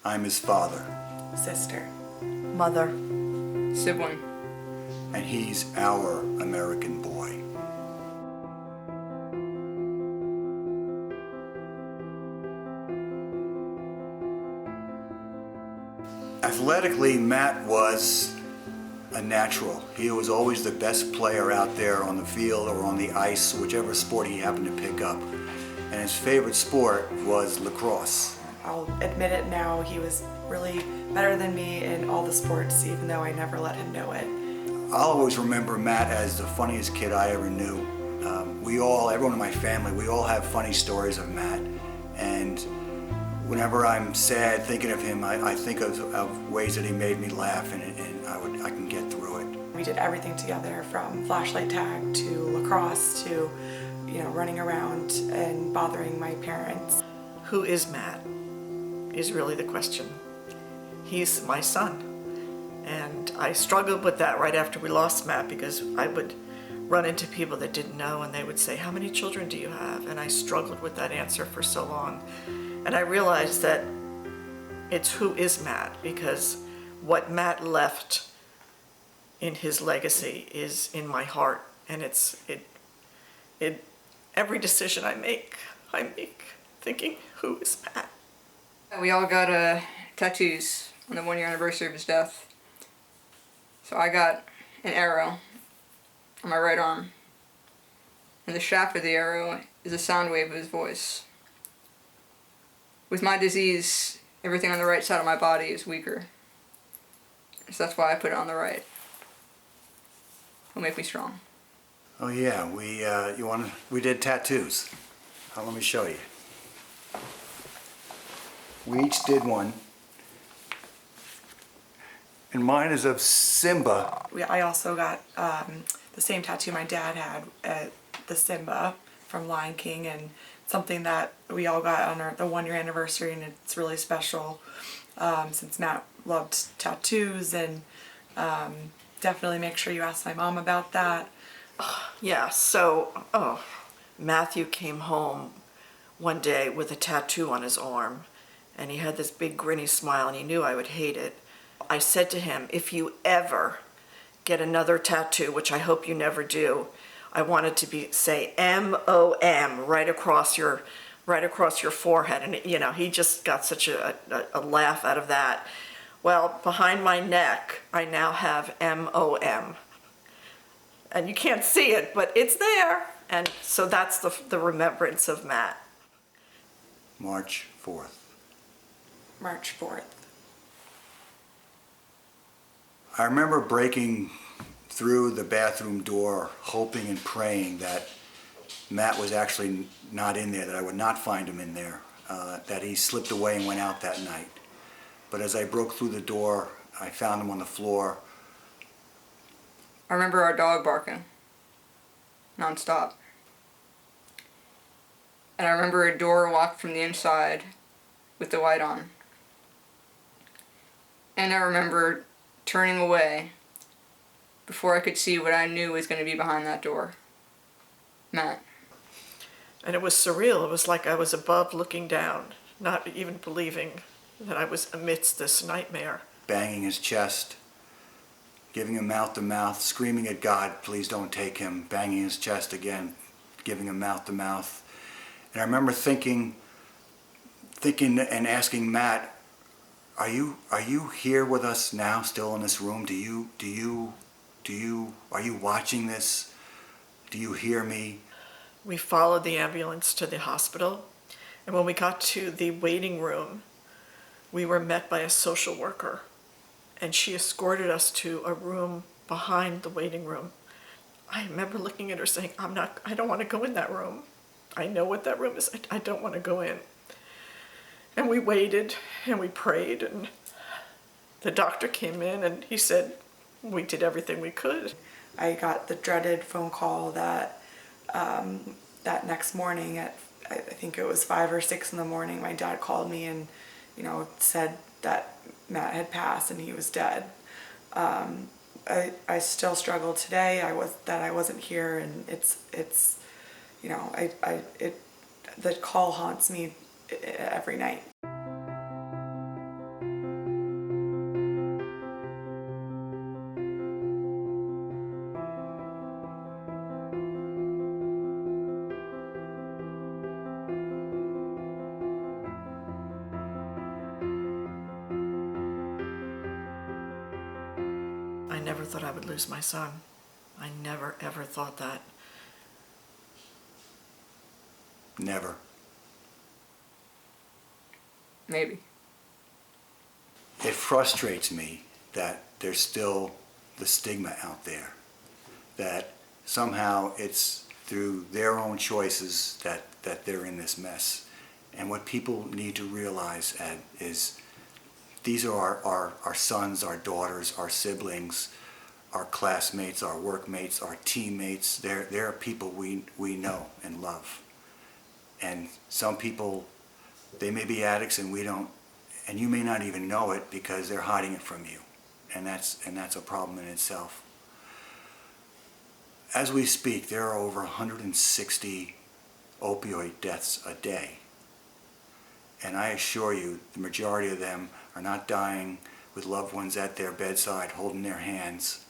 I'm his father. Sister. Mother. Sibling. And he's our American boy. Athletically, Matt was a natural. He was always the best player out there on the field or on the ice, whichever sport he happened to pick up. And his favorite sport was lacrosse. I'll admit it now, he was really better than me in all the sports, even though I never let him know it. I'll always remember Matt as the funniest kid I ever knew. Everyone in my family, we all have funny stories of Matt. And whenever I'm sad thinking of him, I think of ways that he made me laugh, and I can get through it. We did everything together, from flashlight tag to lacrosse to, running around and bothering my parents. Who is Matt is really the question. He's my son. And I struggled with that right after we lost Matt, because I would run into people that didn't know and they would say, "How many children do you have?" And I struggled with that answer for so long. And I realized that it's who is Matt, because what Matt left in his legacy is in my heart. And every decision I make thinking, who is Matt? We all got tattoos on the 1-year anniversary of his death. So I got an arrow on my right arm, and the shaft of the arrow is a sound wave of his voice. With my disease, everything on the right side of my body is weaker. So that's why I put it on the right. It'll make me strong. Oh yeah, we did tattoos. Let me show you. We each did one. And mine is of Simba. I also got the same tattoo my dad had, the Simba from Lion King, and something that we all got on the 1-year anniversary, and it's really special since Matt loved tattoos, and definitely make sure you ask my mom about that. Yeah, so, Matthew came home one day with a tattoo on his arm, and he had this big grinny smile, and he knew I would hate it. I said to him, if you ever get another tattoo, which I hope you never do, I want it to say M-O-M right across your forehead. And he just got such a laugh out of that. Well, behind my neck, I now have M-O-M. And you can't see it, but it's there. And so that's the remembrance of Matt. March 4th. March 4th. I remember breaking through the bathroom door, hoping and praying that Matt was actually not in there, that I would not find him in there, that he slipped away and went out that night. But as I broke through the door, I found him on the floor. I remember our dog barking non-stop. And I remember a door locked from the inside with the light on. And I remember turning away before I could see what I knew was going to be behind that door. Matt. And it was surreal. It was like I was above looking down, not even believing that I was amidst this nightmare. Banging his chest, giving him mouth-to-mouth, screaming at God, please don't take him, banging his chest again, giving him mouth-to-mouth. And I remember thinking and asking Matt, are you here with us now, still in this room? Are you watching this? Do you hear me? We followed the ambulance to the hospital, and when we got to the waiting room, we were met by a social worker, and she escorted us to a room behind the waiting room. I remember looking at her saying, I don't want to go in that room. I know what that room is. I don't want to go in. And we waited and we prayed, and the doctor came in and he said, we did everything we could. I got the dreaded phone call that that next morning at, I think it was 5 or 6 in the morning, my dad called me and, said that Matt had passed and he was dead. I still struggle today. I wasn't here, and the call haunts me every night. never thought I would lose my son. I never, ever thought that. Never. Maybe. It frustrates me that there's still the stigma out there, that somehow it's through their own choices that they're in this mess. And what people need to realize, Ed, is these are our sons, our daughters, our siblings, our classmates, our workmates, our teammates. They're people we know and love. And some people, they may be addicts and we don't, and you may not even know it because they're hiding it from you. And that's a problem in itself. As we speak, there are over 160 opioid deaths a day. And I assure you, the majority of them are not dying with loved ones at their bedside holding their hands.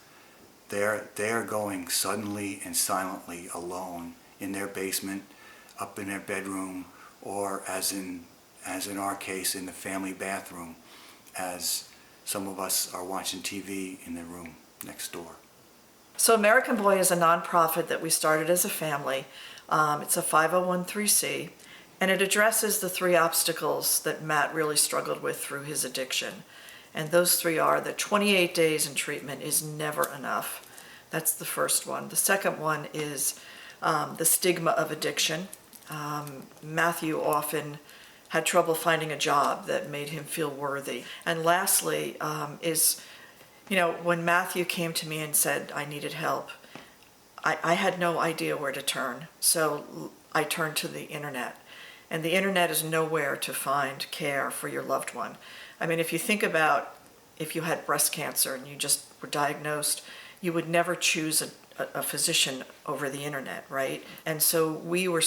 They are going suddenly and silently alone in their basement, up in their bedroom, or as in our case, in the family bathroom, as some of us are watching TV in the room next door. So American Boy is a nonprofit that we started as a family. It's a 501(c), and it addresses the three obstacles that Matt really struggled with through his addiction. And those three are that 28 days in treatment is never enough. That's the first one. The second one is the stigma of addiction. Matthew often had trouble finding a job that made him feel worthy. And lastly is, when Matthew came to me and said I needed help, I had no idea where to turn. So I turned to the internet. And the internet is nowhere to find care for your loved one. I mean, if you think about if you had breast cancer and you just were diagnosed, you would never choose a physician over the internet, right? And so we are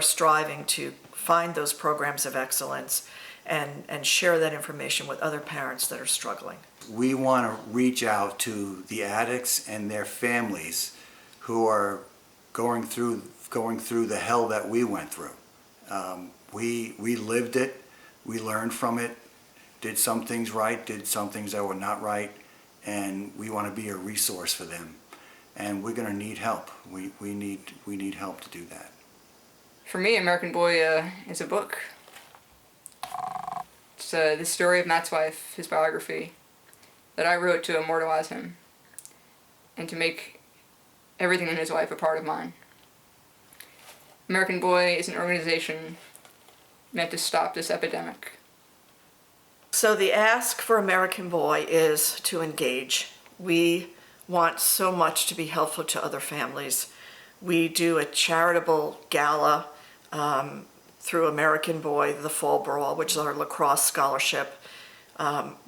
striving to find those programs of excellence and share that information with other parents that are struggling. We want to reach out to the addicts and their families who are going through the hell that we went through. We lived it, we learned from it, did some things right, did some things that were not right, and we want to be a resource for them. And we're going to need help. We need help to do that. For me, American Boy is a book. It's the story of Matt's wife, his biography, that I wrote to immortalize him and to make everything in his life a part of mine. American Boy is an organization meant to stop this epidemic. So the ask for American Boy is to engage. We want so much to be helpful to other families. We do a charitable gala through American Boy, the Fall Brawl, which is our lacrosse scholarship.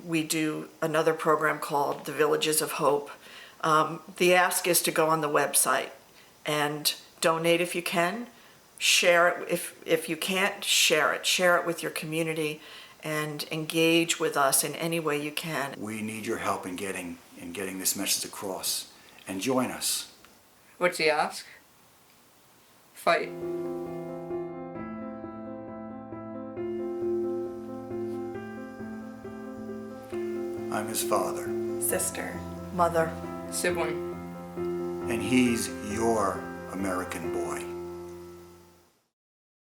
We do another program called the Villages of Hope. The ask is to go on the website and donate if you can. Share it if you can't. Share it. Share it with your community and engage with us in any way you can. We need your help in getting this message across. And join us. What's the ask? Fight. I'm his father, Sister. Mother. Sibling. and he's your American Boy.